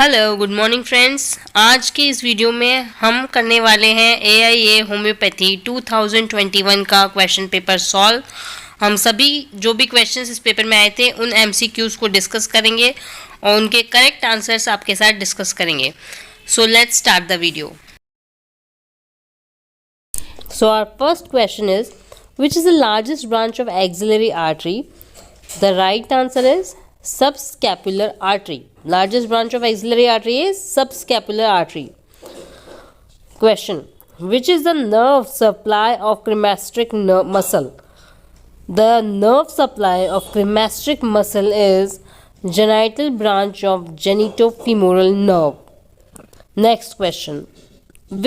Hello good morning friends. आज के इस वीडियो में हम करने वाले हैं AIA होम्योपैथी 2021 का क्वेश्चन पेपर सॉल्व। हम सभी जो भी क्वेश्चंस इस पेपर में आए थे उन MCQs को डिस्कस करेंगे और उनके करेक्ट आंसर्स आपके साथ डिस्कस करेंगे। So let's start the video. So our first question is which is the largest branch of axillary artery? The right answer is subscapular artery. Largest branch of axillary artery is subscapular artery. Question: which is the nerve supply of cremasteric muscle? The nerve supply of cremasteric muscle is genital branch of genitofemoral nerve. Next question: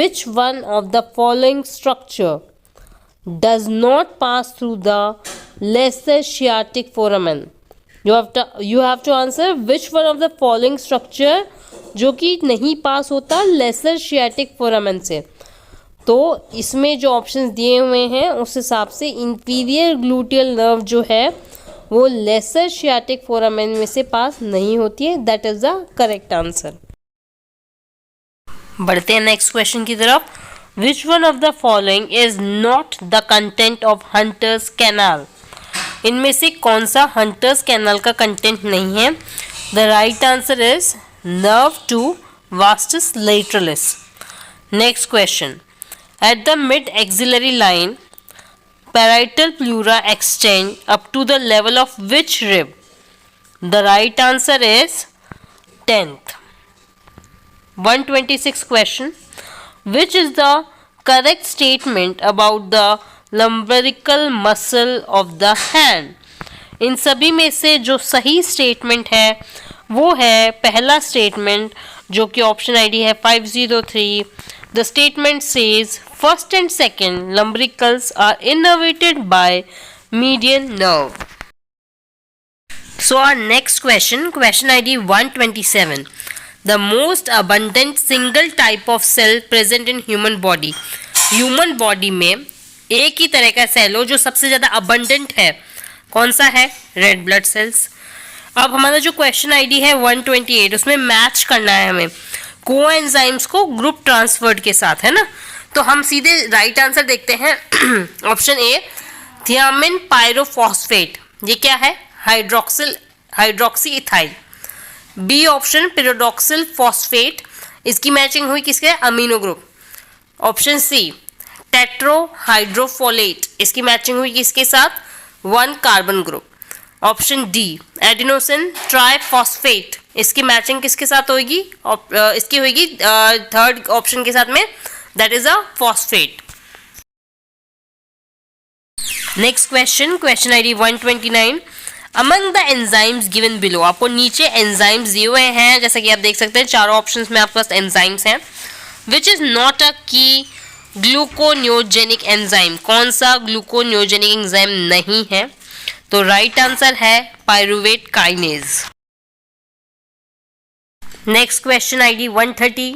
which one of the following structure does not pass through the lesser sciatic foramen? You have to answer which one of the following structure जो कि नहीं पास होता laser sciatic foramen से। तो इसमें जो options दिए हुए हैं उस हिसाब से इंफीरियर ग्लूटियल नर्व जो है वो लेसर शियाटिक फोरामेन में से पास नहीं होती है। That is the correct answer. बढ़ते हैं नेक्स्ट क्वेश्चन की तरफ। Which one of the following is not the content of hunters canal? इनमें से कौन सा हंटर्स कैनाल का कंटेंट नहीं है? The right answer is nerve to vastus lateralis. Next question: at the mid axillary line parietal pleura extend up to the level of which rib? The right answer is 10th। 126 question: which is the correct statement about the lumbrical muscle of the hand? इन सभी में से जो सही statement है वो है पहला स्टेटमेंट जो कि ऑप्शन आईडी है 503। The statement says first and second lumbricals are innervated by median nerve. So our next question ID 127। The most abundant single type of cell present in human body. Human body में एक ही तरह का cell हो जो सबसे ज़्यादा abundant है, कौन सा है? Red blood cells. अब हमारा जो क्वेश्चन आईडी है 128 उसमें मैच करना है हमें कोएंजाइम्स को ग्रुप ट्रांसफर्ड के साथ, है ना। तो हम सीधे राइट आंसर देखते हैं। ऑप्शन ए थियामिन पायरोफॉस्फेट, ये क्या है? Hydroxy ethyl. B option pyridoxal phosphate, इसकी मैचिंग हुई किसके? Amino group. Option C tetrahydrofolate, इसकी मैचिंग हुई किसके साथ? 1 carbon group. Option D adenosine triphosphate, इसकी मैचिंग किसके साथ होगी? इसकी होगी थर्ड ऑप्शन के साथ में, that is a phosphate. Next question ID 129। Among the enzymes given below, आपको नीचे एंजाइम्स दिए हुए हैं जैसा कि आप देख सकते हैं चारों ऑप्शंस में आपके पास एंजाइम्स हैं। विच इज नॉट अ की ग्लूकोन्योजेनिक एंजाइम? कौन सा ग्लूकोन्योजेनिक एंजाइम नहीं है? तो राइट आंसर है pyruvate kinase. Next question ID 130।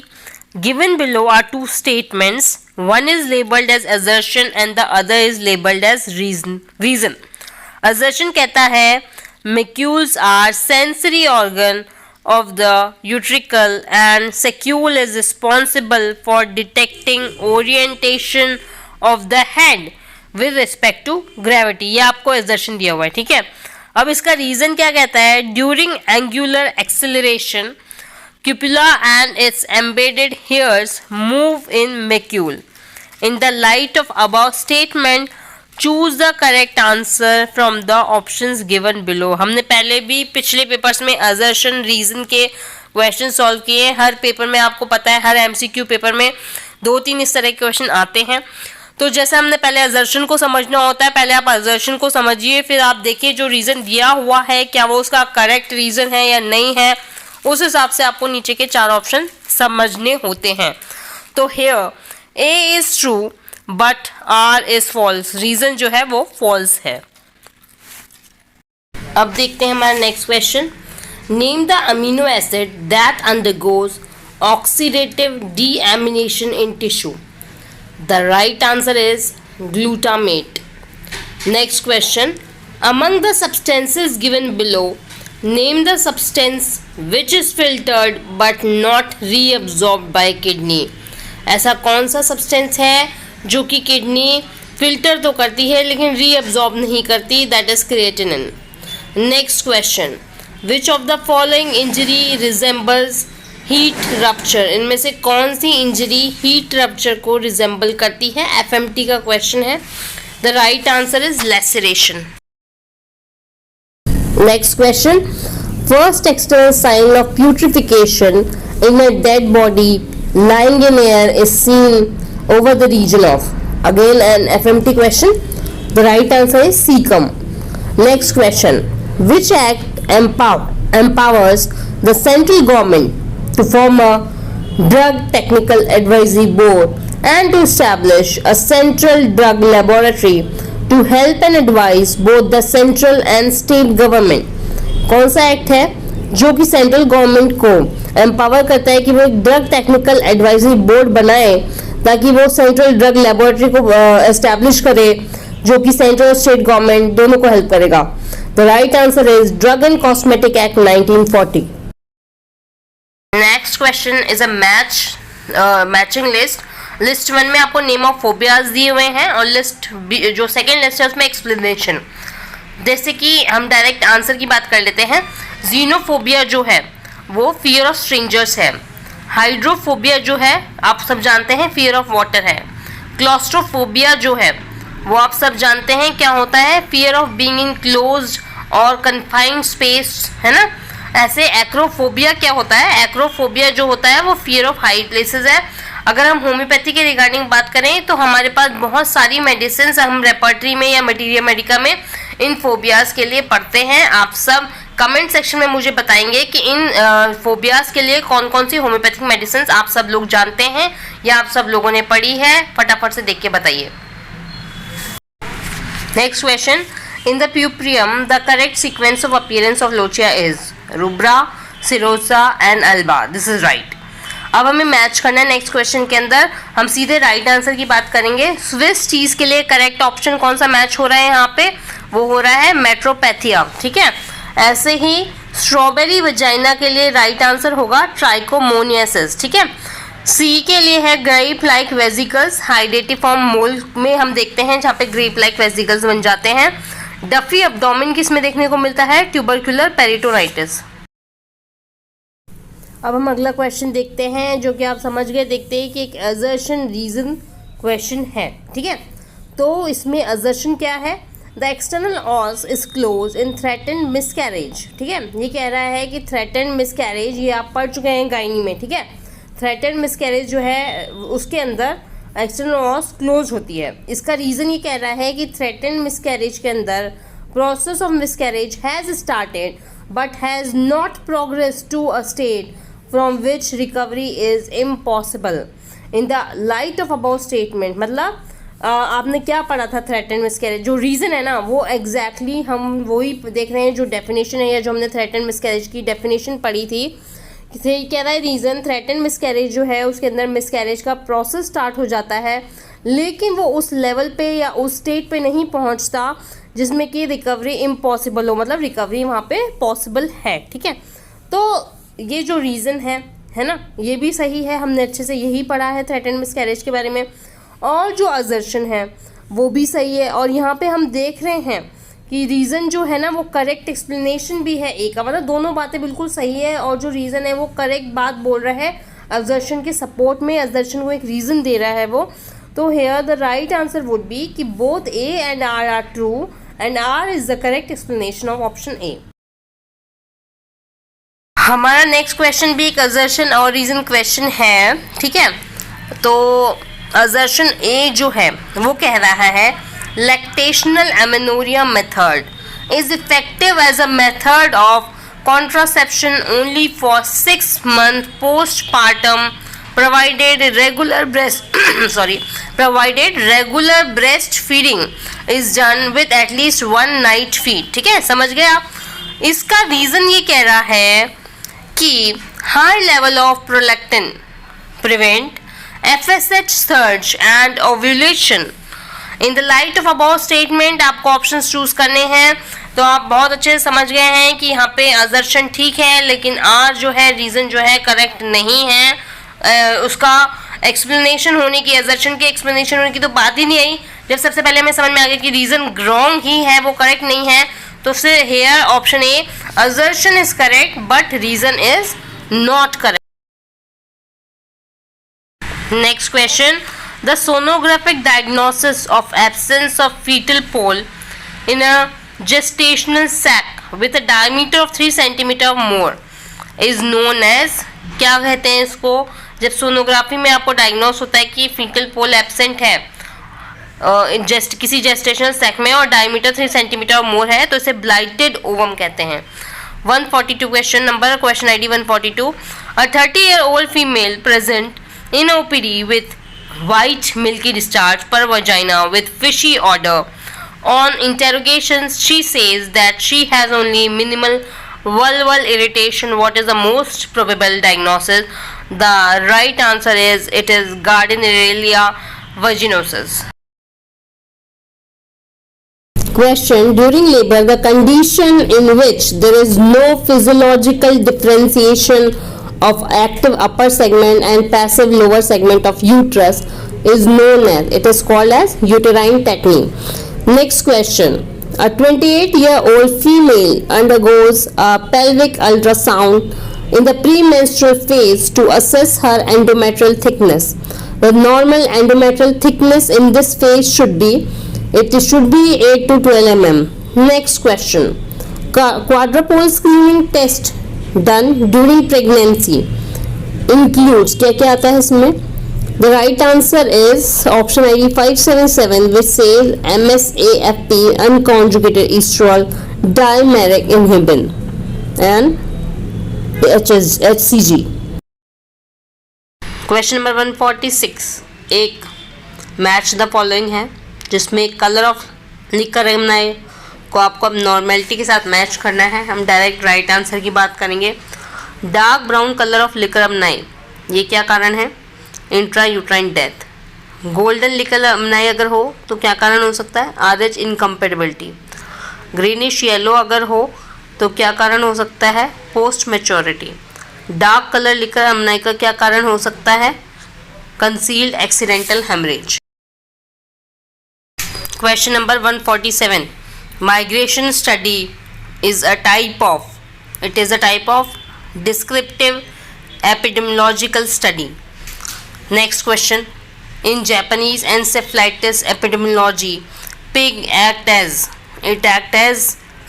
Given below are 2 statements, one is labelled as assertion and the other is labelled as reason. Assertion कहता है macules are sensory organ of the utricle and saccule is responsible for detecting orientation of the head with respect to gravity। ये आपको assertion दिया हुआ है, ठीक है। अब इसका रीजन क्या कहता है? during angular acceleration cupula and its embedded hairs move in macule. In the light of above statement choose the correct answer from the options given below. हमने पहले भी पिछले पेपर्स में असर्शन रीजन के क्वेश्चन सॉल्व किए। हर paper में आपको पता है, हर MCQ पेपर में 2-3 इस तरह के क्वेश्चन आते हैं। तो जैसे हमने पहले असर्शन को समझना होता है, पहले आप असर्शन को समझिए, फिर आप देखिए जो रीजन दिया हुआ है क्या वो उसका करेक्ट रीजन है या नहीं है, उस हिसाब से आपको नीचे के 4 ऑप्शन समझने होते हैं। तो here A is true but R is false, reason जो है वो फॉल्स है। अब देखते हैं हमारा next question. Name the amino acid that undergoes oxidative deamination in tissue. The right answer is glutamate. Next question: among the substances given below name the substance which is filtered but not reabsorbed by kidney. ऐसा कौन सा substance है जो कि kidney filter तो करती है लेकिन रीअब्जॉर्ब नहीं करती, that is creatinine. Next question, which of the following injury resembles heat rupture. इनमें से कौन सी इंजरी हीट रप्चर को रिजेंबल करती है? एफएमटी का क्वेश्चन है। The right answer is laceration. Next question, first external sign of putrefaction in a dead body lying in air is seen over the region of. Again an FMT question. The right answer is cecum. Next question, which act empowers the central government to form a drug technical advisory board and to establish a central drug laboratory to help and advise both the central and state government? कौन सा act है जो कि central government को empower करता है कि वो एक ड्रग टेक्निकल एडवाइजरी बोर्ड बनाए ताकि वो सेंट्रल ड्रग लेबोरेटरी को एस्टैब्लिश करे जो कि सेंट्रल और स्टेट गवर्नमेंट दोनों को हेल्प करेगा? The right answer is drug and cosmetic act 1940। Next question is a matching list. List 1 में आपको नेम ऑफ फोबियाज दिए हुए हैं और लिस्ट जो सेकेंड लिस्ट है उसमें एक्सप्लेनेशन। जैसे कि हम डायरेक्ट आंसर की बात कर लेते हैं। जीनोफोबिया जो है वो फियर ऑफ स्ट्रेंजर्स है। हाइड्रोफोबिया जो है आप सब जानते हैं फियर ऑफ वाटर है। क्लॉस्ट्रोफोबिया जो है वो आप सब जानते हैं क्या होता है, fear of being in closed और कन्फाइंड स्पेस, है ना। ऐसे एक्रोफोबिया क्या होता है, एक्रोफोबिया जो होता है वो फियर ऑफ हाई प्लेसेस है। अगर हम होम्योपैथी के रिगार्डिंग बात करें तो हमारे पास बहुत सारी मेडिसिन हम रेपर्टरी में या मटीरिया मेडिका में इन फोबियाज के लिए पढ़ते हैं। आप सब कमेंट सेक्शन में मुझे बताएंगे कि इन फोबियाज के लिए कौन कौन सी होम्योपैथिक मेडिसिन आप सब लोग जानते हैं या आप सब लोगों ने पढ़ी है, फटाफट से देख के बताइए। Next question, in the puerperium the correct sequence of appearance of lochia is rubra, serosa and alba. This is right. अब हमें मैच करना है नेक्स्ट क्वेश्चन के अंदर। हम सीधे राइट आंसर की बात करेंगे। स्विस चीज के लिए करेक्ट ऑप्शन कौन सा मैच हो रहा है यहाँ पे, वो हो रहा है मेट्रोपैथिया, ठीक है। ऐसे ही स्ट्रॉबेरी वजाइना के लिए राइट आंसर होगा ट्राइकोमोनियासिस, ठीक है। सी के लिए है ग्रेप लाइक वेजिकल्स, हाइडेटिफॉर्म मोल में हम देखते हैं जहाँ पे ग्रेप लाइक वेजिकल्स बन जाते हैं। डफी एब्डोमेन किस में देखने को मिलता है, ट्यूबरकुलर पेरिटोनाइटिस। अब हम अगला क्वेश्चन देखते हैं जो कि आप समझ गए। देखते हैं कि एक असर्शन रीजन क्वेश्चन है, ठीक है। तो इसमें असर्शन क्या है, the external os is close in threatened miscarriage, ठीक है। ये कह रहा है कि थ्रेटेंड मिसकैरेज, ये आप पढ़ चुके हैं गायनी में, ठीक है। थ्रेटेंड मिसकैरेज जो है उसके अंदर एक्सटर्नल ऑस क्लोज होती है। इसका रीज़न ये कह रहा है कि थ्रेटेंड मिसकैरेज के अंदर process of miscarriage has started but has not progress to a state from which recovery is impossible in the light of about statement. मतलब आपने क्या पढ़ा था थ्रेटेंड मिसकैरेज, जो रीज़न है ना वो एग्जैक्टली हम वही देख रहे हैं जो डेफिनेशन है या जो हमने थ्रेटेंड मिसकैरेज की डेफिनेशन पढ़ी थी। कह रहा है रीज़न थ्रेटेंड मिसकैरेज जो है उसके अंदर मिसकैरेज का प्रोसेस स्टार्ट हो जाता है लेकिन वो उस लेवल पे या उस स्टेट पे नहीं पहुंचता जिसमें कि रिकवरी इम्पॉसिबल हो, मतलब रिकवरी वहाँ पे पॉसिबल है, ठीक है। तो ये जो रीज़न है ना, ये भी सही है, हमने अच्छे से यही पढ़ा है थ्रेटेंड मिसकैरेज के बारे में। और जो असर्शन है वो भी सही है और यहाँ पे हम देख रहे हैं कि रीज़न जो है ना वो करेक्ट एक्सप्लेनेशन भी है एक का, मतलब दोनों बातें बिल्कुल सही है और जो रीज़न है वो करेक्ट बात बोल रहा है असर्शन के सपोर्ट में, असर्शन को एक रीज़न दे रहा है वो। तो here the right answer would be कि both A and R true and R is the correct explanation of option A. हमारा नेक्स्ट क्वेश्चन भी एक असर्शन और रीज़न क्वेश्चन है, ठीक है। तो असर्शन ए जो है वो कह रहा है lactational amenorrhea method is effective as a method of contraception only for 6 months postpartum provided regular breastfeeding is done with at least one night feed, ठीक है, समझ गए आप। इसका रीज़न ये कह रहा है कि high level of prolactin prevent FSH surge and ovulation। In the light of about statement आपको ऑप्शंस चूज करने हैं। तो आप बहुत अच्छे से समझ गए हैं कि यहाँ पे असर्शन ठीक है, लेकिन आर जो है रीज़न जो है करेक्ट नहीं है। उसका एक्सप्लेनेशन होने की, असर्शन के एक्सप्लेनेशन होने की तो बात ही नहीं आई। जब सबसे पहले हमें समझ में आ गया कि रीज़न रॉन्ग ही है, वो करेक्ट नहीं है, तो फिर hair option A, assertion is correct but reason is not correct. Next question, the sonographic diagnosis of absence of fetal pole in a gestational sac with a diameter of 3 centimeter or more is known as, क्या कहते हैं इसको? जब sonography में आपको diagnose होता है कि फीटल पोल एब्सेंट है किसी जेस्टेशनल सैक में और डायमीटर 3 सेंटीमीटर और मोर है, तो इसे ब्लाइटेड ओवम कहते हैं। 142 question number, question ID 142, a 30-year-old female present in OPD with white milky discharge per vagina with fishy odor. On interrogations, she says that she has only minimal vulval irritation. What is the most probable diagnosis? The right answer is it is Gardnerella vaginosus. Question, during labor, the condition in which there is no physiological differentiation of active upper segment and passive lower segment of uterus is known as, it is called as uterine tetany. Next question, a 28-year-old female undergoes a pelvic ultrasound in the premenstrual phase to assess her endometrial thickness. The normal endometrial thickness in this phase should be 8 to 12 mm. Next question, quadrupole screening test done during pregnancy includes, क्या क्या आता है इसमें? The right answer is option ID 577, which says MSAFP, unconjugated estrol dimeric inhibin, and HCG. Question number 146, एक match the following है जिसमें colour of liquor एमनाई को आपको अब नॉर्मेलिटी के साथ मैच करना है। हम डायरेक्ट राइट आंसर की बात करेंगे। Dark brown colour of liquor amnii, ये क्या कारण है? Intra uterine death. Golden liquor amnii अगर हो तो क्या कारण हो सकता है? RH incompatibility. ग्रीनिश येलो अगर हो तो क्या कारण हो सकता है? Post maturity. Dark colour liquor amnii का क्या कारण हो सकता है? Concealed accidental haemorrhage. Question number 147, migration study is a type of descriptive epidemiological study. Next question, in Japanese encephalitis epidemiology, pig act as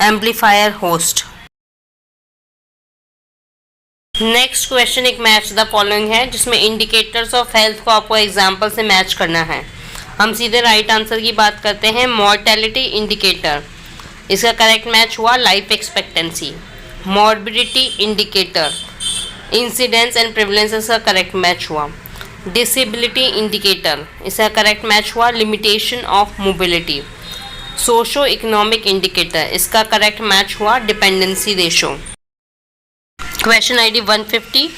amplifier host. Next question एक match the following है जिसमें indicators of health को आपको example से match करना है। हम सीधे राइट आंसर की बात करते हैं। मॉर्टेलिटी इंडिकेटर, इसका करेक्ट मैच हुआ life expectancy. Morbidity indicator, incidence and prevalence, इसका करेक्ट मैच हुआ। डिसेबिलिटी इंडिकेटर, इसका करेक्ट मैच हुआ limitation of mobility. Socio economic indicator, इसका करेक्ट मैच हुआ डिपेंडेंसी रेशो। क्वेश्चन ID 150,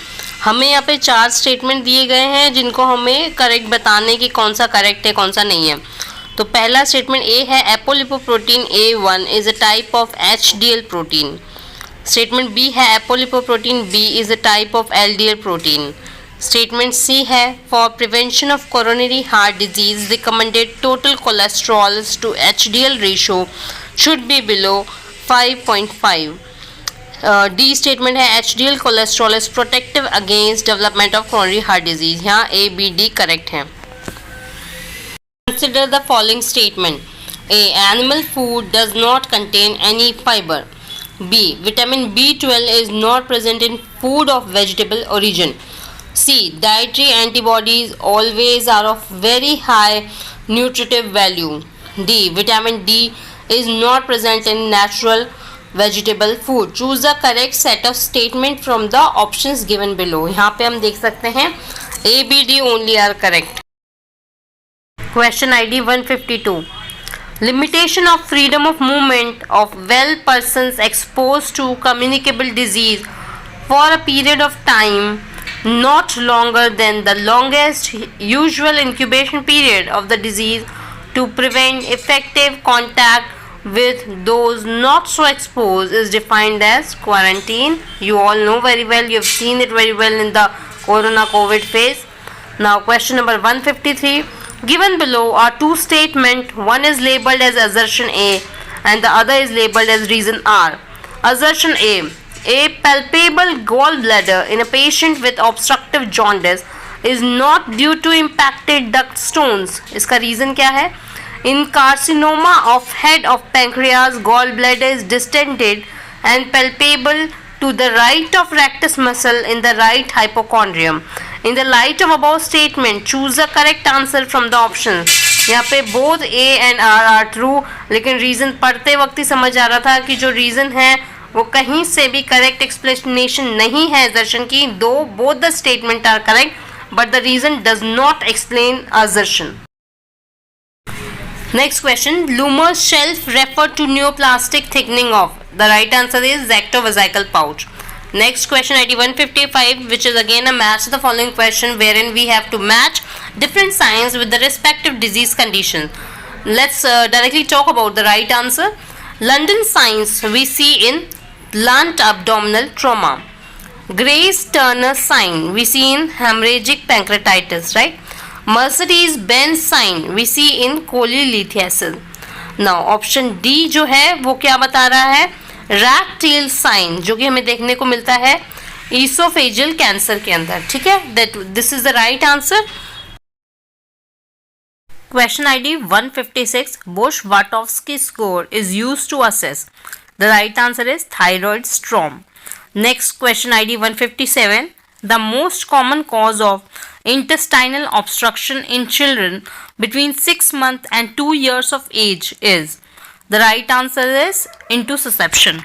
हमें यहाँ पे 4 स्टेटमेंट दिए गए हैं जिनको हमें करेक्ट बताने की कौन सा करेक्ट है कौन सा नहीं है। तो पहला स्टेटमेंट ए है apolipoprotein A1 is a type of HDL protein. Statement B है apolipoprotein B is a type of LDL protein. Statement C है for prevention of coronary heart disease recommended total cholesterol to HDL ratio should be below 5.5। D statement है HDL cholesterol is protective against development of coronary heart disease. यहाँ A-B-D correct है। Consider the following statement. A. Animal food does not contain any fiber. B. Vitamin B12 is not present in food of vegetable origin. C. Dietary antibodies always are of very high nutritive value. D. Vitamin D is not present in natural vegetable food. Choose the correct set of statement from the options given below. यहाँ पे हम देख सकते हैं A, B, D only are correct. Question ID 152. Limitation of freedom of movement of well persons exposed to communicable disease for a period of time not longer than the longest usual incubation period of the disease to prevent effective contact with those not so exposed is defined as quarantine. You all know very well, you have seen it very well in the corona COVID phase. Now question number 153. Given below are two statements. One is labeled as assertion A and the other is labeled as reason R. Assertion A. A palpable gallbladder in a patient with obstructive jaundice is not due to impacted duct stones. इसका reason क्या है? In carcinoma of head of pancreas, gallbladder is distended and palpable to the right of rectus muscle in the right hypochondrium. In the light of above statement, choose the correct answer from the options. यहाँ पे both A and R are true, लेकिन reason पढ़ते वक्त ही समझ आ रहा था कि जो reason है वो कहीं से भी correct explanation नहीं है assertion की. Though both the statement are correct, but the reason does not explain assertion. Next question. Lummer's shelf referred to neoplastic thickening of. The right answer is ectovesical pouch. Next question ID 155, which is again a match the following question wherein we have to match different signs with the respective disease condition. Let's directly talk about the right answer. London signs we see in blunt abdominal trauma. Grace-Turner sign we see in hemorrhagic pancreatitis, right? Mercedes-Benz sign we see in cholelithiasis. Now option D जो है वो क्या बता रहा है? Rat tell sign जो कि हमें देखने को मिलता है ईसोफेजियल कैंसर के अंदर. ठीक है, that this is the right answer. Question ID 156. Bush-Watowski score is used to assess. The right answer is thyroid storm. Next question ID 157. The most common cause of intestinal obstruction in children between 6 months and 2 years of age is. The right answer is intussusception.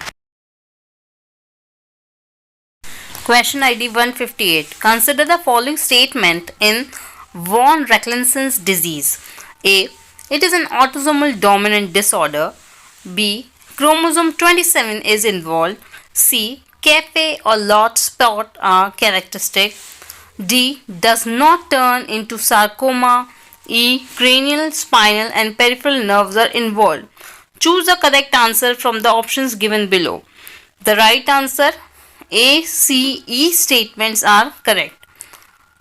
Question ID 158. Consider the following statement in von Recklinsen's disease. A. It is an autosomal dominant disorder. B. Chromosome 27 is involved. C. Cafe or lot spot are characteristic. D. Does not turn into sarcoma. E. Cranial, spinal and peripheral nerves are involved. Choose the correct answer from the options given below. The right answer A, C, E statements are correct.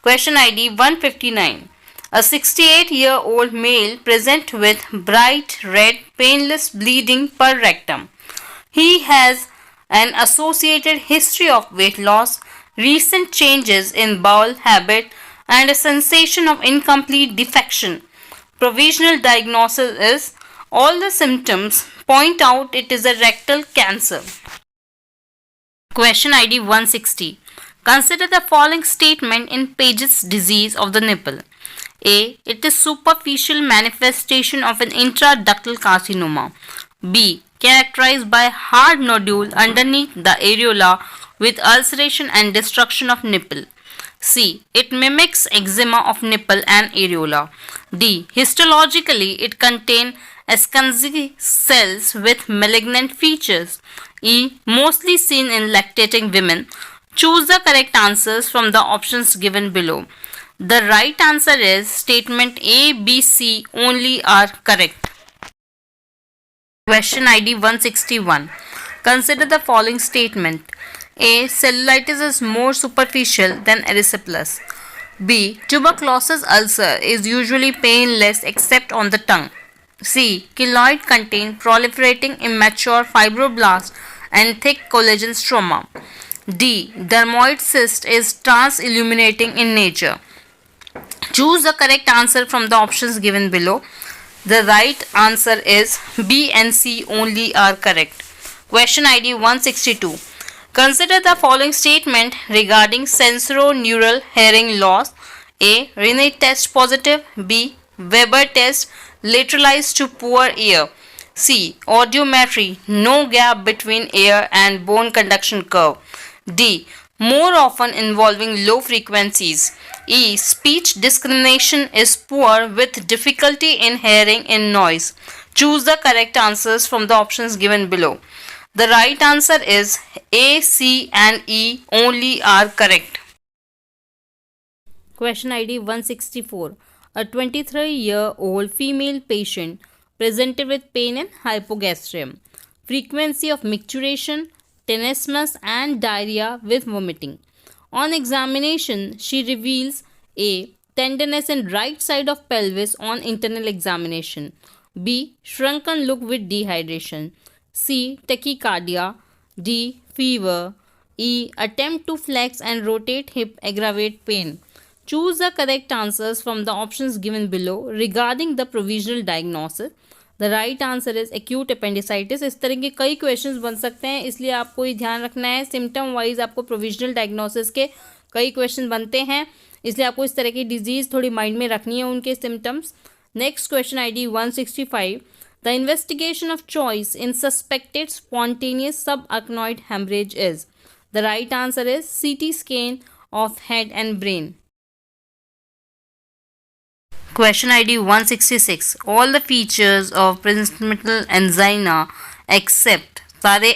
Question ID 159. A 68-year-old male present with bright red painless bleeding per rectum. He has an associated history of weight loss, recent changes in bowel habit and a sensation of incomplete defecation. Provisional diagnosis is all the symptoms point out it is a rectal cancer. Question ID 160. Consider the following statement in Paget's disease of the nipple. A. It is superficial manifestation of an intraductal carcinoma. B. Characterized by hard nodule underneath the areola with ulceration and destruction of nipple. C. It mimics eczema of nipple and areola. D. Histologically, it contains Escanzi cells with malignant features. E. Mostly seen in lactating women. Choose the correct answers from the options given below. The right answer is statement A, B, C only are correct. Question ID 161. Consider the following statement. A. Cellulitis is more superficial than erysipelas. B. Tuberculosis ulcer is usually painless except on the tongue. C. Keloid contain proliferating immature fibroblasts and thick collagen stroma. D. Dermoid cyst is trans-illuminating in nature. Choose the correct answer from the options given below. The right answer is B and C only are correct. Question ID 162. Consider the following statement regarding sensorineural hearing loss. A. Renal test positive. B. Weber test lateralized to poor ear. C. Audiometry, no gap between ear and bone conduction curve. D. More often involving low frequencies. E. Speech discrimination is poor with difficulty in hearing in noise. Choose the correct answers from the options given below. The right answer is A, C and E only are correct. Question ID 164. A 23-year-old female patient presented with pain and hypogastrium, frequency of micturition, tenesmus and diarrhea with vomiting. On examination, she reveals A. Tenderness in right side of pelvis on internal examination. B. Shrunken look with dehydration. C. Tachycardia. D. Fever. E. Attempt to flex and rotate hip aggravate pain. Choose the correct answers from the options given below regarding the provisional diagnosis. The right answer is acute appendicitis. इस तरह के कई questions बन सकते हैं, इसलिए आपको ये ध्यान रखना है. सिम्टम वाइज आपको प्रोविजनल डायग्नोसिस के कई क्वेश्चन बनते हैं, इसलिए आपको इस तरह की डिजीज़ थोड़ी माइंड में रखनी है, उनके symptoms. Next question ID 165. The investigation of choice in suspected spontaneous sub arachnoid haemorrhage is. The right answer is CT scan of head and brain. Question ID 166. All the features of prinzmetal angina except सारे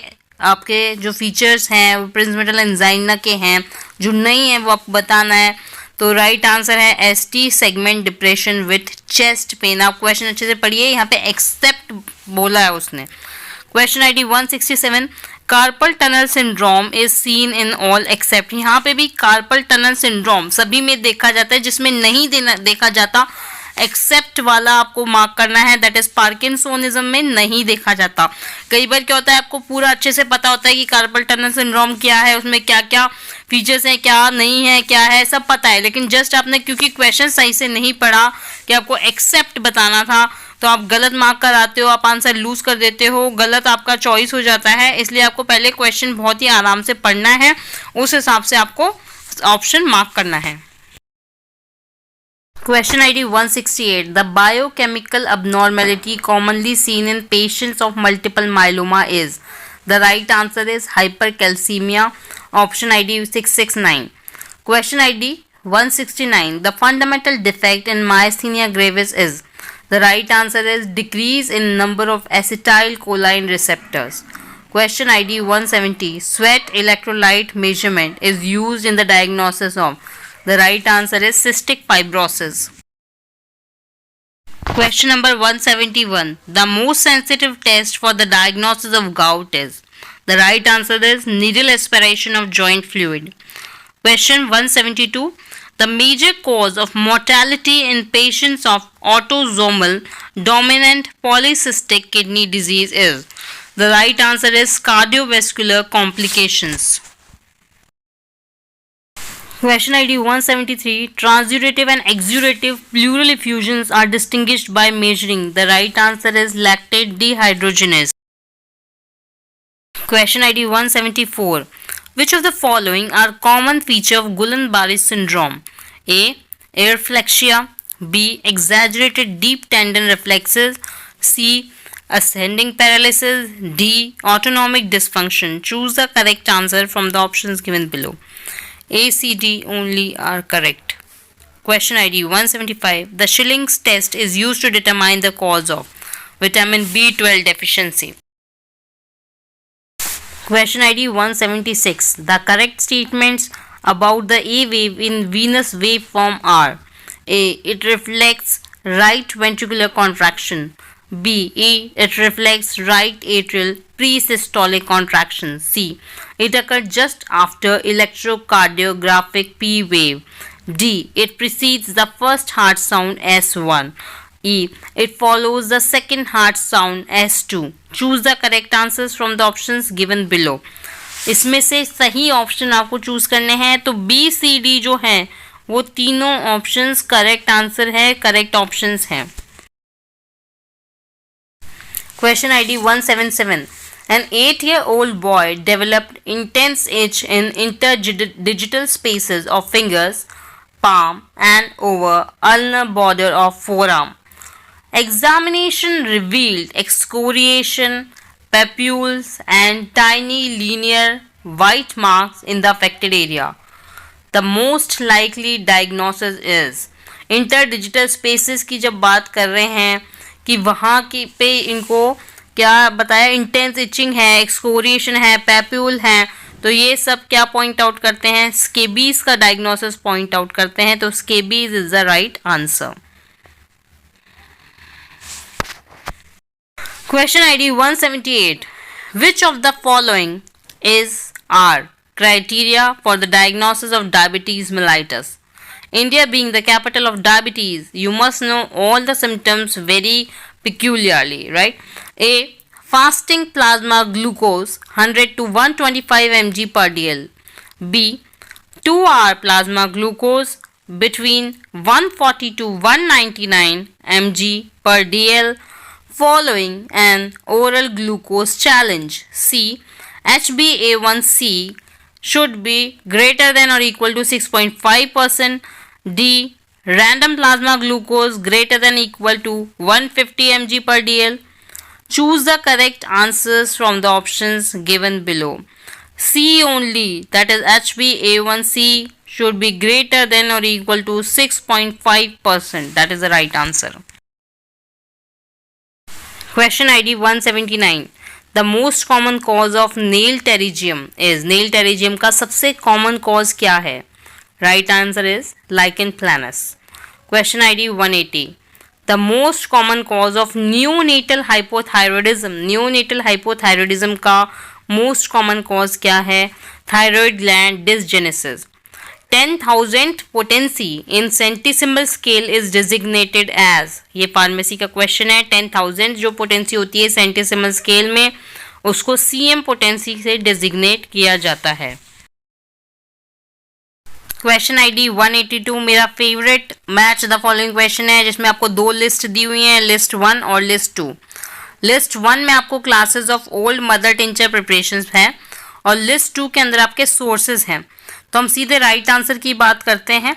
आपके जो features हैं वो प्रिंजमेटल angina के हैं, जो नहीं है वो आपको बताना है. तो राइट आंसर है ST segment depression with chest pain. आप क्वेश्चन अच्छे से पढ़िए, यहाँ पे एक्सेप्ट बोला है उसने. Question ID 167. Carpal tunnel syndrome is seen in all except. यहाँ पे भी कार्पल टनल सिंड्रोम सभी में देखा जाता है, जिसमें नहीं देखा जाता एक्सेप्ट वाला आपको मार्क करना है, दैट इज पार्किंसोनिज्म में नहीं देखा जाता. कई बार क्या होता है, आपको पूरा अच्छे से पता होता है कि कार्पल टनल सिंड्रोम क्या है, उसमें क्या क्या फीचर्स हैं, क्या नहीं है, क्या है, सब पता है, लेकिन जस्ट आपने क्योंकि क्वेश्चन सही से नहीं पढ़ा कि आपको एक्सेप्ट बताना था, तो आप गलत मार्क कराते हो, आप आंसर लूज कर देते हो, गलत आपका चॉइस हो जाता है. इसलिए आपको पहले क्वेश्चन बहुत ही आराम से पढ़ना है, उस हिसाब से आपको ऑप्शन मार्क करना है. Question ID 168. The biochemical abnormality commonly seen in patients of multiple myeloma is. The right answer is hypercalcemia. Option ID 669. Question ID 169. The fundamental defect in myasthenia gravis is. The right answer is decrease in number of acetylcholine receptors. Question ID 170. Sweat electrolyte measurement is used in the diagnosis of. The right answer is cystic fibrosis. Question number 171. The most sensitive test for the diagnosis of gout is. The right answer is needle aspiration of joint fluid. Question 172. The major cause of mortality in patients of autosomal dominant polycystic kidney disease is. The right answer is cardiovascular complications. Question ID 173. Transurative and exurative pleural effusions are distinguished by measuring. The right answer is lactate dehydrogenase. Question ID 174. Which of the following are common feature of Guillain-Barré syndrome? A. Airflexia. B. Exaggerated deep tendon reflexes. C. Ascending paralysis. D. Autonomic dysfunction. Choose the correct answer from the options given below. A, C, D only are correct. Question ID 175. The Schilling's test is used to determine the cause of vitamin B12 deficiency. Question ID 176. The correct statements about the A wave in venous waveform are. A. It reflects right ventricular contraction. B. It reflects right atrial pre-systolic contraction. C. It occurs just after electrocardiographic P wave. D. It precedes the first heart sound S1. E. It follows the second heart sound S2. Choose the correct answers from the options given below. इसमें से सही option आपको choose करने हैं, तो B, C, D जो हैं वो तीनों ऑप्शंस करेक्ट आंसर है, करेक्ट ऑप्शंस हैं. Question ID 177. An 8-year-old boy developed intense itch in interdigital spaces of fingers, palm and over ulnar border of forearm. Examination revealed excoriation, papules and tiny linear white marks in the affected area. The most likely diagnosis is. Interdigital spaces की जब बात कर रहे हैं कि वहाँ की पे इनको क्या बताया, इंटेंस इचिंग है, एक्सकोरिएशन है, पैप्यूल है, तो ये सब क्या पॉइंट आउट करते हैं, स्केबीज का डायग्नोसिस पॉइंट आउट करते हैं. तो scabies is the right answer. Question ID 178. Which of the following are criteria for the diagnosis of diabetes mellitus? India being the capital of diabetes, you must know all the symptoms very peculiarly, right? A. Fasting plasma glucose 100 to 125 mg per dl. B. 2-hour plasma glucose between 140 to 199 mg per dl following an oral glucose challenge. C. HbA1c should be greater than or equal to 6.5%. D. Random plasma glucose greater than or equal to 150 mg per dl. Choose the correct answers from the options given below. C only, that is HbA1c should be greater than or equal to 6.5%. That is the right answer. Question ID 179. The most common cause of nail pterygium is, nail pterygium का सबसे common cause क्या है? Right answer is lichen planus. Question ID 180. The most common cause of neonatal hypothyroidism, neonatal hypothyroidism का most common cause क्या है? Thyroid gland dysgenesis. 10,000 potency in centesimal scale is designated as, ये pharmacy का question है. 10,000 जो potency होती है सेंटीसिमल scale में, उसको सीएम पोटेंसी से डेजिग्नेट किया जाता है. क्वेश्चन आईडी 182 मेरा favourite match the following question है, जिसमें आपको दो लिस्ट दी हुई हैं, लिस्ट 1 और लिस्ट 2. लिस्ट 1 में आपको classes of old mother tincture preparations है और लिस्ट 2 के अंदर आपके सोर्सेज हैं. तो हम सीधे राइट आंसर की बात करते हैं.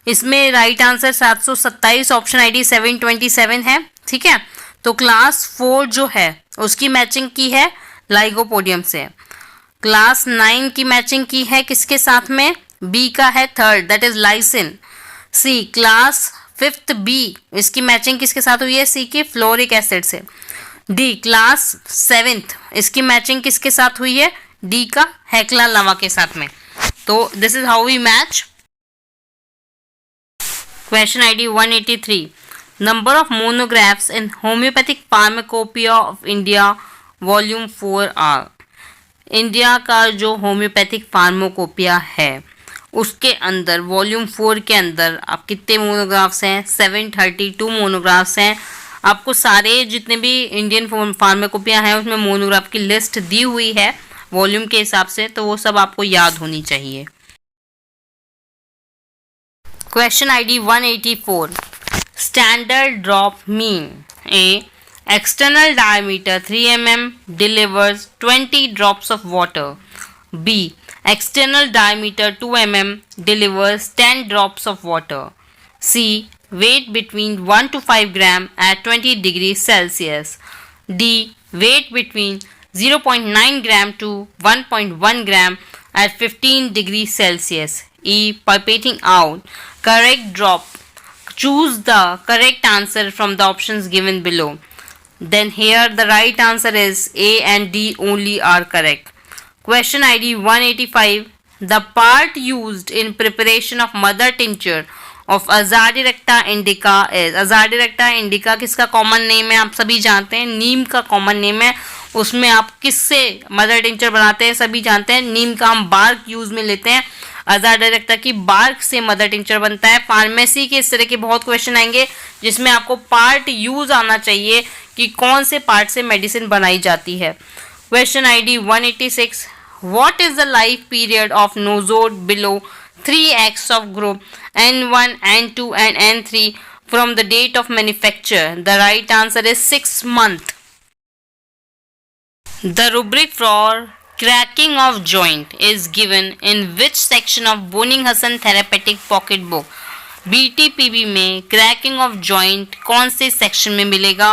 इसमें राइट आंसर 727 ऑप्शन आईडी 727 है. ठीक है, तो क्लास 4 जो है उसकी मैचिंग की है लाइगोपोडियम से. क्लास 9 की मैचिंग की है किसके साथ में? बी का है third, that is lysine. C class 5th B, इसकी मैचिंग किसके साथ हुई है? सी के फ्लोरिक एसिड से. डी क्लास 7th, इसकी मैचिंग किसके साथ हुई है? डी का हेक्ला लावा के साथ में. तो this is how we match. Question ID 183. Number of monographs in homoeopathic pharmacopoeia of India volume 4 are. India का जो होम्योपैथिक फार्माकोपिया है उसके अंदर वॉल्यूम 4 के अंदर आप कितने मोनोग्राफ्स हैं? 732 मोनोग्राफ्स हैं. आपको सारे जितने भी इंडियन फार्माकोपिया हैं उसमें मोनोग्राफ की लिस्ट दी हुई है वॉल्यूम के हिसाब से, तो वो सब आपको याद होनी चाहिए. Question ID 184. Standard drop mean. A. External diameter 3 mm delivers 20 drops of water. B. External diameter 2 mm delivers 10 drops of water. C. Weight between 1 to 5 gram at 20 degrees Celsius. D. Weight between 0.9 gram to 1.1 gram at 15 degrees Celsius. E. Pipetting out. Correct drop. Choose the correct answer from the options given below. Then here the right answer is A and D only are correct. Question ID 185. The part used in preparation of mother tincture of Azadirachta indica is. Azadirachta indica किसका common name है? आप सभी जानते हैं, नीम का common name है. उसमें आप किससे मदर टिंचर बनाते हैं? सभी जानते हैं, नीम का हम बार्क यूज में लेते हैं. अजाडिरेक्टा की बार्क से मदर टिंचर बनता है. फार्मेसी के इस तरह के बहुत क्वेश्चन आएंगे जिसमें आपको पार्ट यूज आना चाहिए कि कौन से पार्ट से मेडिसिन बनाई जाती है. Question ID 186. What is the life period of nosode below 3x of group N1, N2 and N3 from the date of manufacture? The right answer is 6 months. The rubric for cracking of joint is given in which section of Boning Hassan therapeutic pocket book? BTPB में cracking of joint कौन से section में मिलेगा?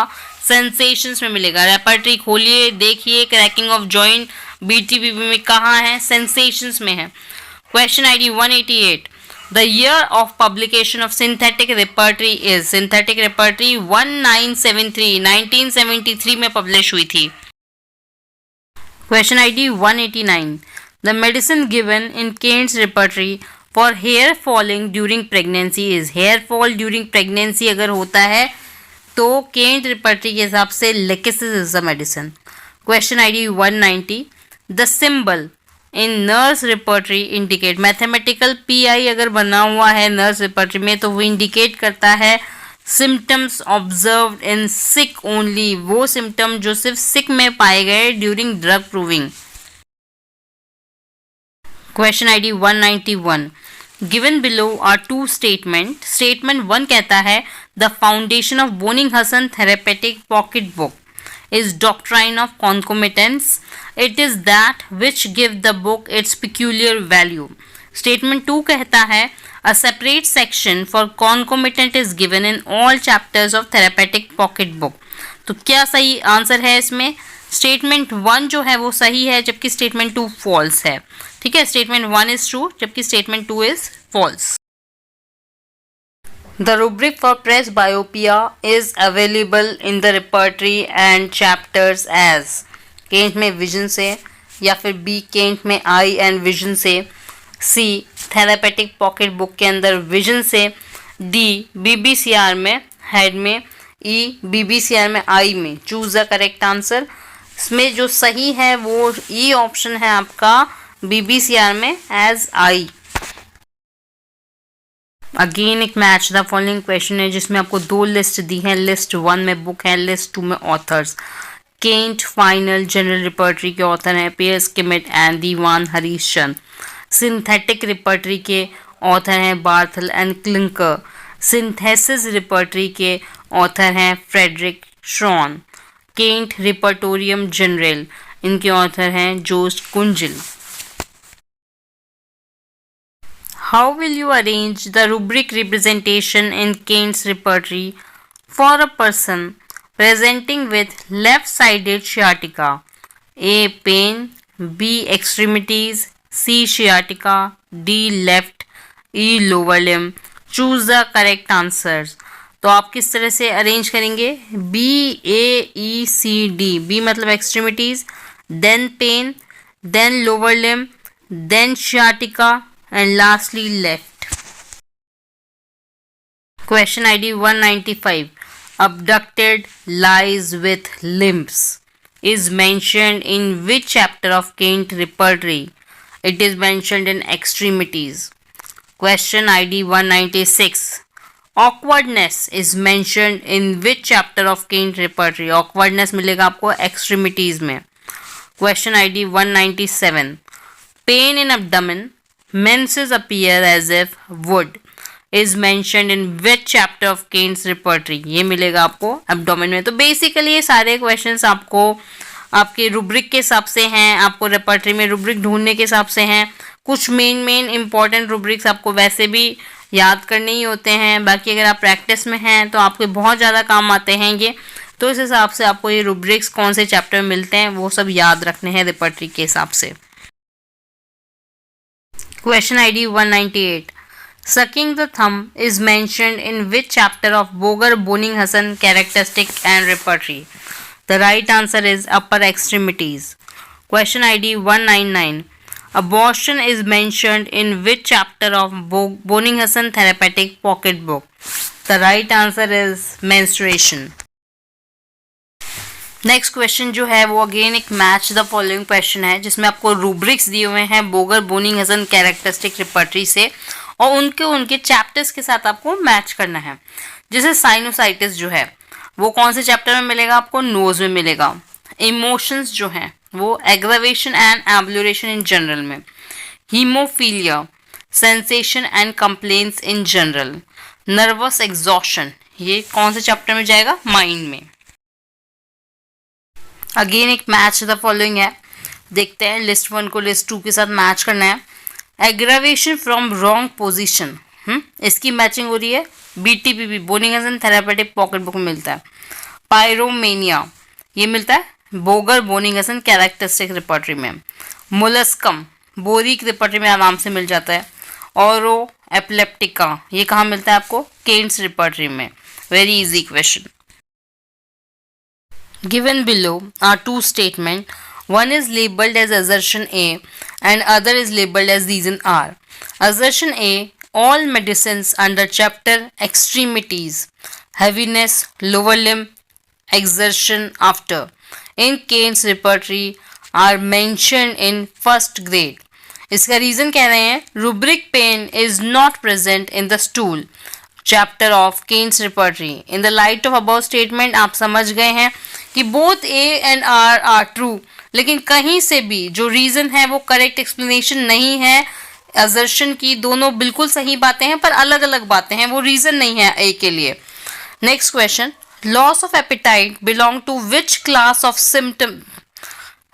Sensations में मिलेगा. Repertory खोलिए, देखिए cracking of joint BTPB में कहाँ है? सेंसेशंस में है. Question ID 188. The year of publication of synthetic repertory is. Synthetic repertory 1973 1973 में पब्लिश हुई थी. Question ID 189. The medicine given in Kane's repertory for hair falling during pregnancy is. Hair fall during pregnancy अगर होता है तो Kent repertory के हिसाब से lachesis is the medicine. Question ID 190, the symbol in nurse repertory indicate, mathematical pi अगर बना हुआ है नर्स रिपर्टरी में तो वो इंडिकेट करता है symptoms observed in sick only, वो सिम्टम जो सिर्फ सिक में पाए गए during drug proving. Question ID 191, given below are two statement. Statement 1 कहता है the foundation of Boenninghausen therapeutic pocket book is doctrine of concomitance. It is that which give the book its peculiar value. Statement 2 कहता है a separate section for concomitant is given in all chapters of therapeutic pocket book. तो क्या सही answer है इसमें? Statement 1 जो है वो सही है जबकि स्टेटमेंट 2 फॉल्स है। ठीक है, स्टेटमेंट 1 इज ट्रू जबकि statement 2 is false. The rubric for presbyopia is available in the repertory and chapters as Kent में विजन से, या फिर बी केंट में आई एंड विजन से, सी थेरापेटिक पॉकेट बुक के अंदर विजन से, डी बीबीसीआर में हेड में, ई बीबीसीआर में आई में। Choose the correct answer. इसमें जो सही है वो ई ऑप्शन है आपका, बीबीसीआर में एज आई। अगेन एक मैच द फॉलोइंग क्वेश्चन है जिसमें आपको 2 लिस्ट दी है। लिस्ट 1 में बुक है, लिस्ट 2 में authors. Kent final general repertory के ऑथर हैं Pierce Kimmit and Diwan Harish Chand. Synthetic repertory के ऑथर हैं Barthel and Klunker. Synthesis repertory के ऑथर हैं Frederik Schroyens. Kent repertorium general, इनके ऑथर हैं Jost Kunzli. How will you arrange the rubric representation in Kent's repertory for a person presenting with left-sided sciatica? A. Pain, B. Extremities, C. Sciatica, D. Left, E. Lower limb. Choose the correct answers. तो आप किस तरह से arrange करेंगे? B, A, E, C, D. B मतलब extremities, then pain, then lower limb, then sciatica, and lastly left. Question ID 195, abducted lies with limbs is mentioned in which chapter of Kent repertory? It is mentioned in extremities. Question ID 196, awkwardness is mentioned in which chapter of Kent repertory? Awkwardness मिलेगा आपको extremities में। Question ID 197, pain in abdomen, menses appear as if wood is mentioned in which chapter of Kent's repertory? ये मिलेगा आपको abdomen में। तो basically ये सारे क्वेश्चंस आपको आपके रुब्रिक के हिसाब से हैं, आपको रेपर्टरी में रुब्रिक ढूंढने के हिसाब से हैं। कुछ मेन इंपॉर्टेंट रुब्रिक्स आपको वैसे भी याद करने ही होते हैं, बाकी अगर आप प्रैक्टिस में हैं तो आपके बहुत ज़्यादा काम आते हैं ये। तो इस हिसाब से आपको ये रुब्रिक्स कौन से चैप्टर में मिलते हैं वो सब याद रखने हैं रेपर्टरी के हिसाब से। Question ID 198, sucking the thumb is mentioned in which chapter of Boger Boning-Hassan characteristic and repertory? The right answer is upper extremities. Question ID 199, abortion is mentioned in which chapter of Boning-Hassan therapeutic pocket book? The right answer is menstruation. Next question जो है वो again एक match the following question है जिसमें आपको rubrics दिए हुए हैं बोगर बोनिंग-हसन कैरेक्टरिस्टिक रिपर्टरी से और उनके चैप्टर्स के साथ आपको मैच करना है। जैसे साइनोसाइटिस जो है वो कौन से चैप्टर में मिलेगा? आपको नोज में मिलेगा। इमोशंस जो हैं वो एग्रावेशन एंड एब्लुरेशन इन जनरल में। Haemophilia, sensation and complaints in general. Nervous exhaustion, ये कौन से चैप्टर में जाएगा? माइंड में। अगेन एक मैच द फॉलोइंग है, देखते हैं लिस्ट 1 को लिस्ट 2 के साथ मैच करना है। एग्रावेशन फ्रॉम रॉन्ग पोजीशन, इसकी मैचिंग हो रही है बीटीपीपी बोनिंग-हसन थेरापेटिक पॉकेट बुक में मिलता है। पायरोमेनिया ये मिलता है बोगर बोनिंग-हसन कैरेक्टरिस्टिक रिपर्टरी में। मोलस्कम बोरिक रिपर्टरी में आराम से मिल जाता है। औरो एपिलेप्टिका ये कहाँ मिलता है आपको? केंट्स रिपर्टरी में। Very easy question. Given below are two statements. One is labeled as assertion A and other is labeled as reason R. Assertion A all medicines under chapter extremities, heaviness, lower limb, exertion after, in Kane's repertory are mentioned in first grade. इसका reason कह रहे हैं rubric pain is not present in the stool chapter of Kane's repertory. In the light of above statement आप समझ गए हैं कि both A and R are true, लेकिन कहीं से भी जो रीजन है वो करेक्ट एक्सप्लेनेशन नहीं है असर्शन की. दोनों बिल्कुल सही बातें हैं पर अलग अलग बातें हैं, वो रीजन नहीं है ए के लिए. Next question, loss of appetite belong to which class of symptom?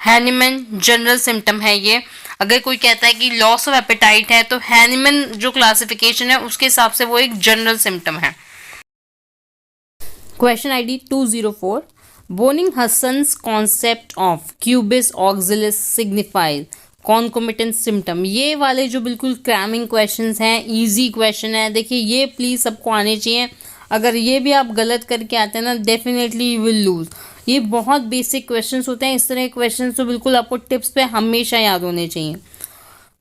Hahnemann general symptom है ये. अगर कोई कहता है कि लॉस ऑफ एपिटाइट है तो हैनीमैन जो क्लासिफिकेशन है उसके हिसाब से वो एक जनरल सिम्टम है. Question ID 204. Bonning-Husson's concept of cubis auxilis signifies concomitant symptom. ये वाले जो बिल्कुल क्रैमिंग क्वेश्चंस हैं, इजी क्वेश्चन है. देखिए ये प्लीज़ सबको आने चाहिए. अगर ये भी आप गलत करके आते हैं ना, डेफिनेटली यू विल लूज. ये बहुत बेसिक क्वेश्चंस होते हैं. इस तरह के क्वेश्चंस तो बिल्कुल आपको टिप्स पे हमेशा याद होने चाहिए.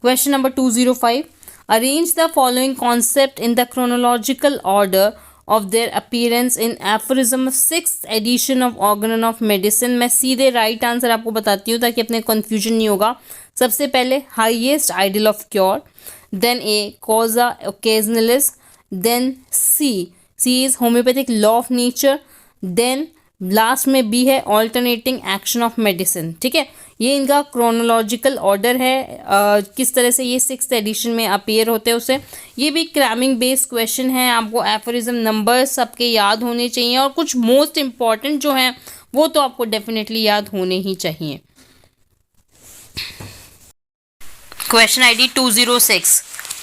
Question number 205. Arrange the following concept in the chronological order of their appearance in aphorism 6th edition of Organon of Medicine. मैं सीधे राइट आंसर आपको बताती हूँ ताकि अपने कन्फ्यूजन नहीं होगा. सबसे पहले highest ideal of cure, then A causa occasionalis, then C is homeopathic law of nature, then last में बी है ऑल्टरनेटिंग एक्शन ऑफ मेडिसिन. ठीक है, ये इनका क्रोनोलॉजिकल ऑर्डर है. किस तरह से ये 6th एडिशन में अपीयर होते हैं उसे. ये भी क्रैमिंग बेस्ड क्वेश्चन है. आपको एफोरिज्म नंबर सबके याद होने चाहिए और कुछ मोस्ट इम्पॉर्टेंट जो हैं वो तो आपको डेफिनेटली याद होने ही चाहिए. Question ID 206.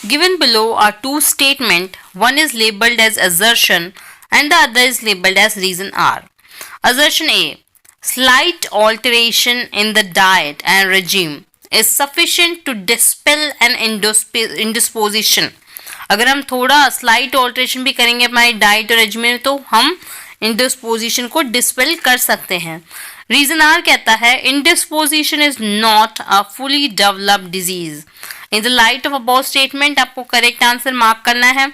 Given below are two statements. One is labeled as assertion and the other is labeled as reason R. Assertion A. Slight alteration in the diet and regime is sufficient to dispel an indisposition. अगर हम थोड़ा slight alteration भी करेंगे हमारी diet और regime में तो हम इंडिस्पोजिशन को डिस्पेल कर सकते हैं. रीजन आर कहता है indisposition is not a fully developed disease. In the light of about statement आपको करेक्ट आंसर मार्क करना है.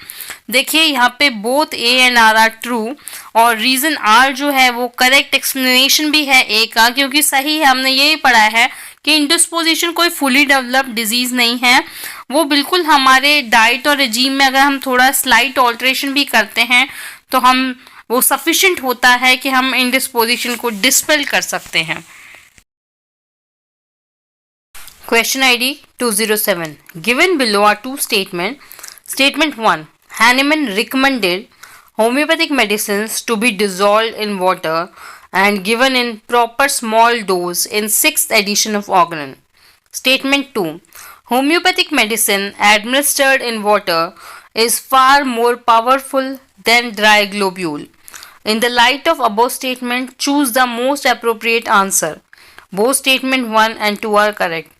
देखिए यहाँ पे both A and R are true और रीजन आर जो है वो करेक्ट एक्सप्लेनेशन भी है ए का, क्योंकि सही है. हमने यही पढ़ा है कि इंडिस्पोजिशन कोई फुली डेवलप्ड डिजीज नहीं है. वो बिल्कुल हमारे डाइट और रेजीम में अगर हम थोड़ा स्लाइट ऑल्ट्रेशन भी करते हैं तो हम वो सफिशिएंट होता है कि हम इंडिस्पोजिशन को डिस्पेल कर सकते हैं. Question ID 207. Given below are two statements. Statement 1. Hahnemann recommended homeopathic medicines to be dissolved in water and given in proper small dose in 6th edition of Organon. Statement 2. Homeopathic medicine administered in water is far more powerful than dry globule. In the light of above statement, choose the most appropriate answer. Both statement 1 and 2 are correct.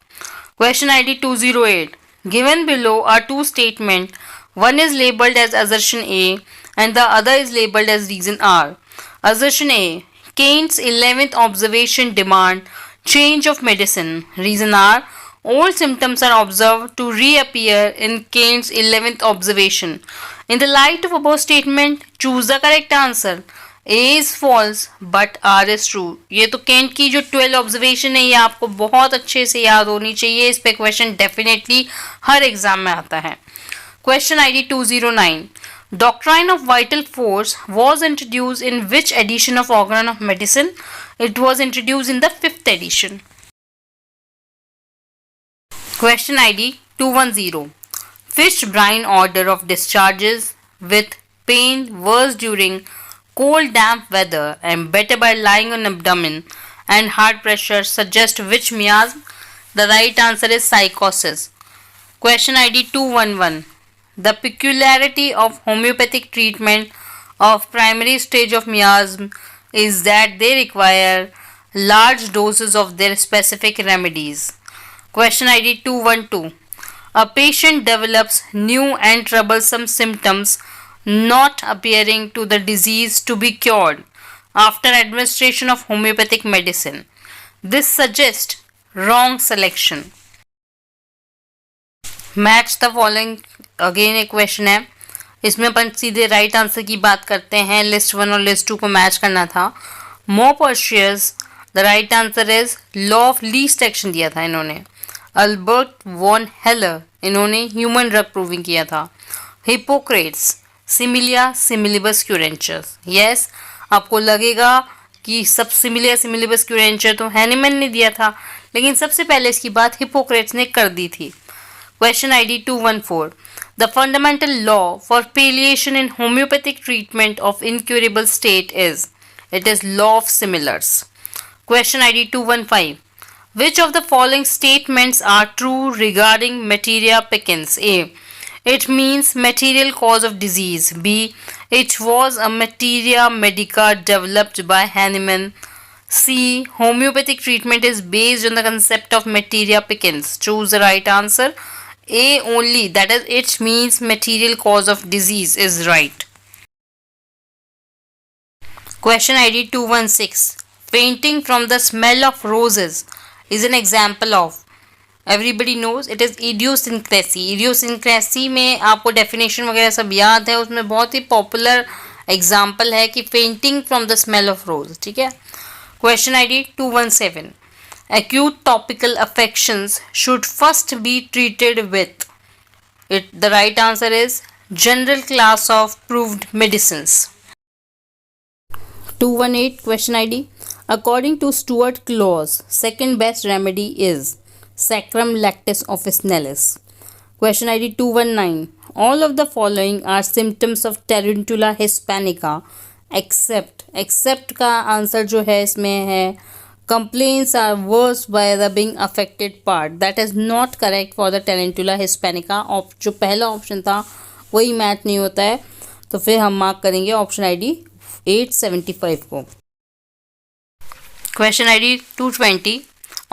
Question ID 208. Given below are two statements. One is labeled as assertion A and the other is labeled as reason R. Assertion A. Kane's 11th observation demand change of medicine. Reason R. All symptoms are observed to reappear in Kane's 11th observation. In the light of above statement, choose the correct answer. A is false but R is true. ये तो Kent की जो 12 observation है ये आपको बहुत अच्छे से याद होनी चाहिए. इस पे क्वेश्चन डेफिनेटली हर एग्जाम में आता है. Question ID 209. Doctrine of vital force was introduced in which edition of Organon of Medicine? It was introduced in the 5th edition. Question ID 210. Fish brine order of discharges with pain worse during cold damp weather and better by lying on abdomen and heart pressure suggest which miasm? The right answer is psychosis. Question ID 211. The peculiarity of homeopathic treatment of primary stage of miasm is that they require large doses of their specific remedies. Question ID 212. A patient develops new and troublesome symptoms not appearing to the disease to be cured after administration of homeopathic medicine. This suggests wrong selection. Match the following again एक question है, इसमें अपन सीधे right answer की बात करते हैं. List 1 और list 2 को मैच करना था. Maupertuis, the right answer is law of least action दिया था इन्होंने. अल्बर्ट वॉन हेलर, इन्होंने ह्यूमन ड्रग प्रूविंग किया था. Hippocrates, similia similibus curentur. Yes, आपको लगेगा कि सब सिमिलिया सिमिलिबस क्यूरेंचर तो हैनीमैन ने दिया था, लेकिन सबसे पहले इसकी बात हिपोक्रेट्स ने कर दी थी. Question ID 214. The fundamental law for palliation in homeopathic treatment of incurable state is. It is law of similars. Question ID 215. Which of the following statements are true regarding materia peccans? A. It means material cause of disease. B. It was a materia medica developed by Hahnemann. C. Homeopathic treatment is based on the concept of materia peccans. Choose the right answer. A only, that is, it means material cause of disease is right. Question ID 216. Fainting from the smell of roses is an example of. Everybody knows it is idiosyncrasy. Idiosyncrasy में आपको definition वगैरह सब याद है, उसमें बहुत ही popular example है कि fainting from the smell of rose. ठीक है. Question ID 217. Acute topical affections should first be treated with. The right answer is general class of proved medicines. 218 question ID. According to Stuart Claus, second best remedy is Sacrum lactis officinalis. Question ID 219. All of the following are symptoms of Tarantula hispanica except का answer जो है इसमें है complaints are worse by the being affected part. That is not correct for the Tarantula hispanica. जो पहला option था वही match नहीं होता है, तो फिर हम मार्क करेंगे ऑप्शन आईडी 875 को. Question ID 220.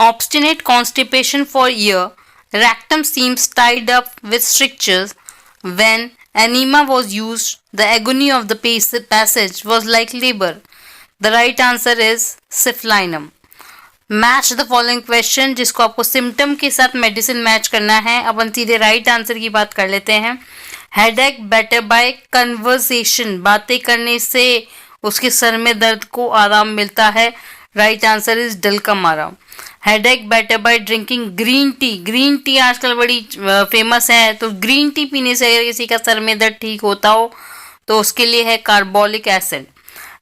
Obstinate constipation for year, rectum seems tied up with strictures. When enema was used, the agony of the passage was like labor. The right answer is syphilinum. Match the following question, जिसको आपको symptom के साथ medicine match करना है. अपन सीधे right answer की बात कर लेते हैं. हेडेक बेटर बाय कन्वर्सेशन, बातें करने से उसके सर में दर्द को आराम मिलता है. राइट आंसर इज डल का मारा. Headache better by drinking green tea. Green tea आजकल बड़ी फेमस है, तो ग्रीन टी पीने से अगर किसी का सर में दर्द ठीक होता हो तो उसके लिए है carbolic acid.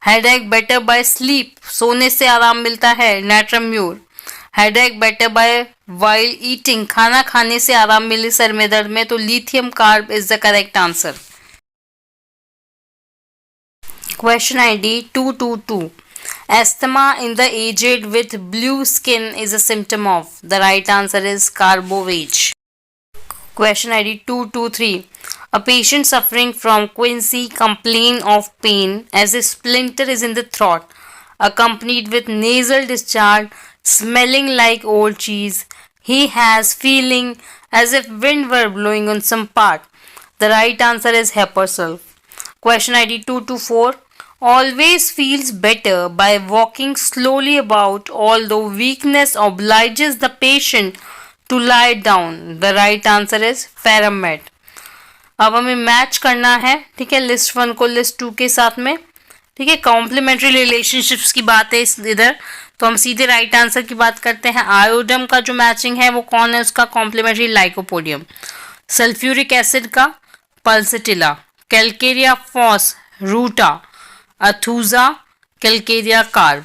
Headache better by sleep, सोने से आराम मिलता है, natrum mur. Headache better by while eating, खाना खाने से आराम मिले सर में दर्द में, तो lithium carb is the correct answer. Question ID 222. Asthma in the aged with blue skin is a symptom of. The right answer is carbovage. Question ID 223. A patient suffering from quinsy complains of pain as a splinter is in the throat, accompanied with nasal discharge, smelling like old cheese. He has feeling as if wind were blowing on some part. The right answer is Hepperself. Question ID 224. Always feels better by walking slowly about, although weakness obliges the patient to lie down. The right answer is Paramed. अब हमें match करना है, ठीक है, list 1 को list 2 के साथ में. ठीक है, कॉम्प्लीमेंट्री रिलेशनशिप्स की बात है इधर, तो हम सीधे राइट आंसर की बात करते हैं. आयोडम का जो मैचिंग है वो कौन है, उसका कॉम्प्लीमेंट्री लाइकोपोडियम. सल्फ्यूरिक एसिड का पल्सेटिला. कैलकेरिया फॉस रूटा. अथूजा कैलकेरिया कार्ब.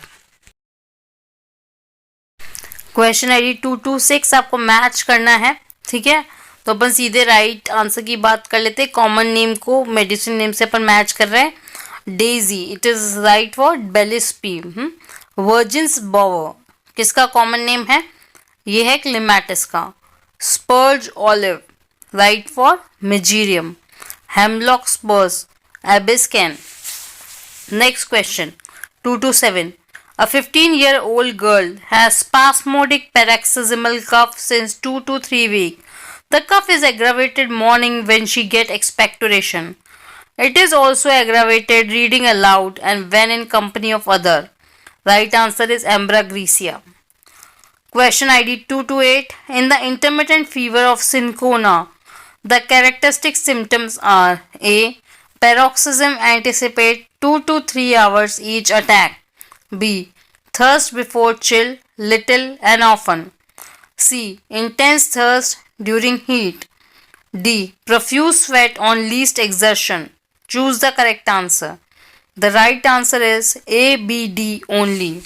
क्वेश्चन आईडी 226 आपको मैच करना है. ठीक है, तो अपन सीधे राइट आंसर की बात कर लेते हैं. कॉमन नेम को मेडिसिन नेम से अपन मैच कर रहे हैं. Daisy, it is right for bellis p. Virgin's bower किसका कॉमन नेम है, ये है क्लिमेटिस का. Spurge olive, right for mezereum. Hemlock spruce, abies can. Next question 227. A 15-year-old girl has spasmodic paroxysmal cough since 2 to 3 weeks. The cough is aggravated morning when she gets expectoration. It is also aggravated reading aloud and when in company of other. Right answer is Ambragrisia. Question ID 228. In the intermittent fever of cinchona, The characteristic symptoms are A. Paroxysm anticipate 2 to 3 hours each attack. B. Thirst before chill, little and often. C. Intense thirst during heat. D. Profuse sweat on least exertion. Choose the correct answer. The right answer is A, B, D only.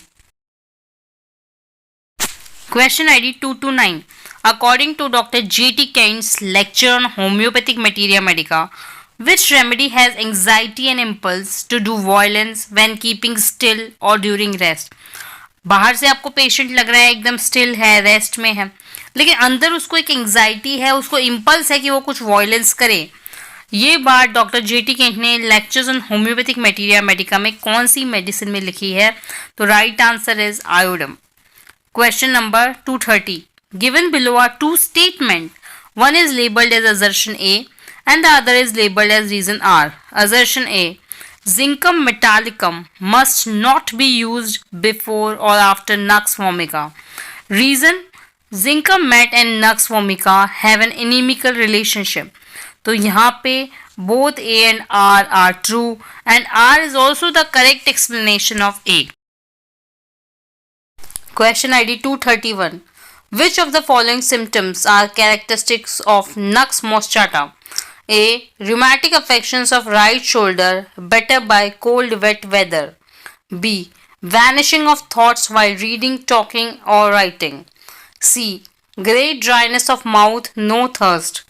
Question ID 229. According to Dr. J.D. Kent's lecture on homeopathic materia medica, which remedy has anxiety and impulse to do violence when keeping still or during rest? बाहर से आपको patient लग रहा है एकदम still है, rest में है, लेकिन अंदर उसको एक एंग्जाइटी है, उसको इम्पल्स है कि वो कुछ वायलेंस करे. ये बात डॉक्टर J.D. केंट ने lectures on homeopathic materia Medica में कौन सी मेडिसिन में लिखी है? तो right answer is आयोडम. Question number 230. Given below are two statements. One is labeled as assertion A and the other is labeled as reason R. Assertion A. Zincum metallicum must not be used before or after nux vomica. Reason. Zincum met and nux vomica have an inimical relationship. तो यहाँ पे both A and R are true and R is also the correct explanation of A. Question ID 231. Which of the following symptoms are characteristics of nux moschata? A. Rheumatic affections of right shoulder better by cold wet weather. B. Vanishing of thoughts while reading, talking or writing. C. Great dryness of mouth, no thirst.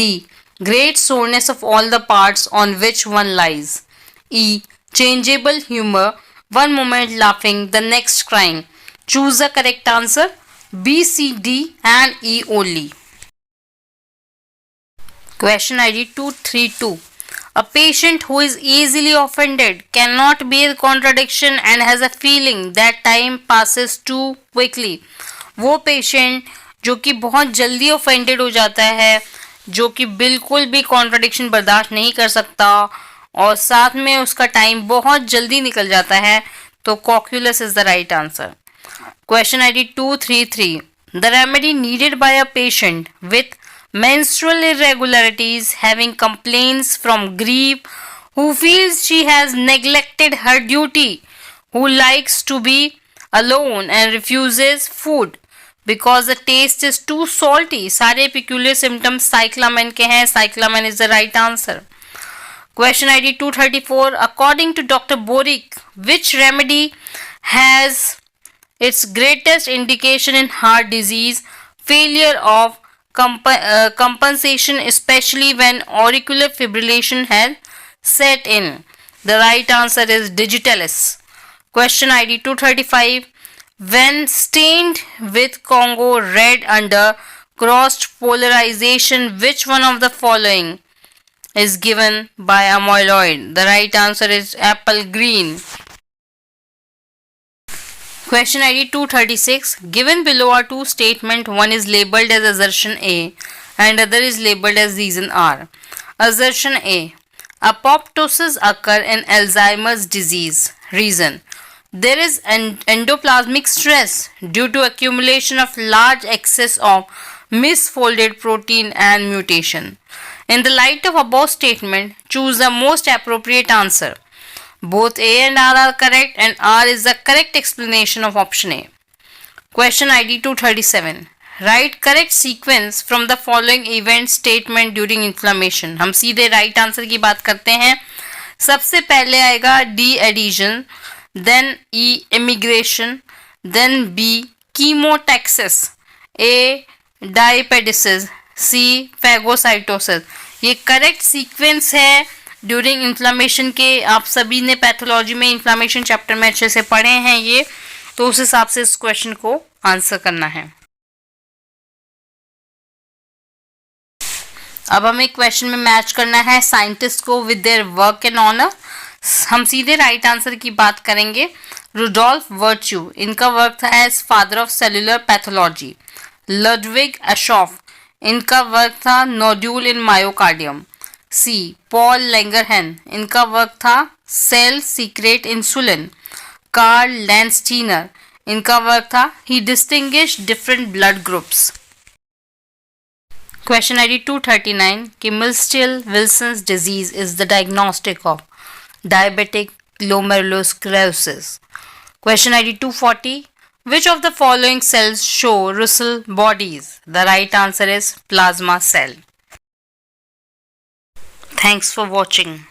D. Great soreness of all the parts on which one lies. E. Changeable humor, one moment laughing, the next crying. Choose the correct answer. B, C, D and E only. Question ID 232. A patient who is easily offended cannot bear contradiction and has a feeling that time passes too quickly. वो patient जो कि बहुत जल्दी offended हो जाता है, जो कि बिल्कुल भी कॉन्ट्राडिक्शन बर्दाश्त नहीं कर सकता और साथ में उसका टाइम बहुत जल्दी निकल जाता है, तो cocculus is the right answer. Question ID 233. The remedy needed by a patient with menstrual irregularities having complaints from grief, who feels she has neglected her duty, who likes to be alone and refuses food because the taste is too salty. सारे peculiar symptoms cyclamen के हैं. Cyclamen is the right answer. Question ID 234. According to Dr. Boric, which remedy has its greatest indication in heart disease, failure of compensation, especially when auricular fibrillation has set in? The right answer is digitalis. Question ID 235. When stained with Congo red under crossed polarization, which one of the following is given by amyloid? The right answer is apple green. Question ID 236. Given below are two statements. One is labeled as assertion A and other is labeled as reason R. Assertion A. Apoptosis occur in Alzheimer's disease. Reason. There is endoplasmic stress due to accumulation of large excess of misfolded protein and mutation. In the light of above statement, choose the most appropriate answer. Both A and R are correct and R is the correct explanation of option A. Question ID 237. Write correct sequence from the following event statement during inflammation. हम सीधे right answer की बात करते हैं. सबसे पहले आएगा D adhesion, then E immigration, then B chemotaxis, A diapedesis, C phagocytosis. ये correct sequence है ड्यूरिंग इन्फ्लामेशन के. आप सभी ने पैथोलॉजी में इन्फ्लामेशन चैप्टर में अच्छे से पढ़े हैं ये, तो उस हिसाब से इस क्वेश्चन को आंसर करना है. अब हमें क्वेश्चन में मैच करना है साइंटिस्ट को with their work and honour. हम सीधे राइट आंसर की बात करेंगे. रुडोल्फ वर्च्यू, इनका वर्क था as father of cellular pathology. Ludwig Aschoff, इनका वर्क था nodule in myocardium. C Paul Langerhans, इनका वर्क था cell secrete insulin. Karl Landsteiner, इनका वर्क था he distinguish different blood groups. Question ID 239 कि Milstein-Wilson's disease is the diagnostic of diabetic glomerulosclerosis. Question ID 240 which of the following cells show Russell bodies? The right answer is plasma cell. Thanks for watching.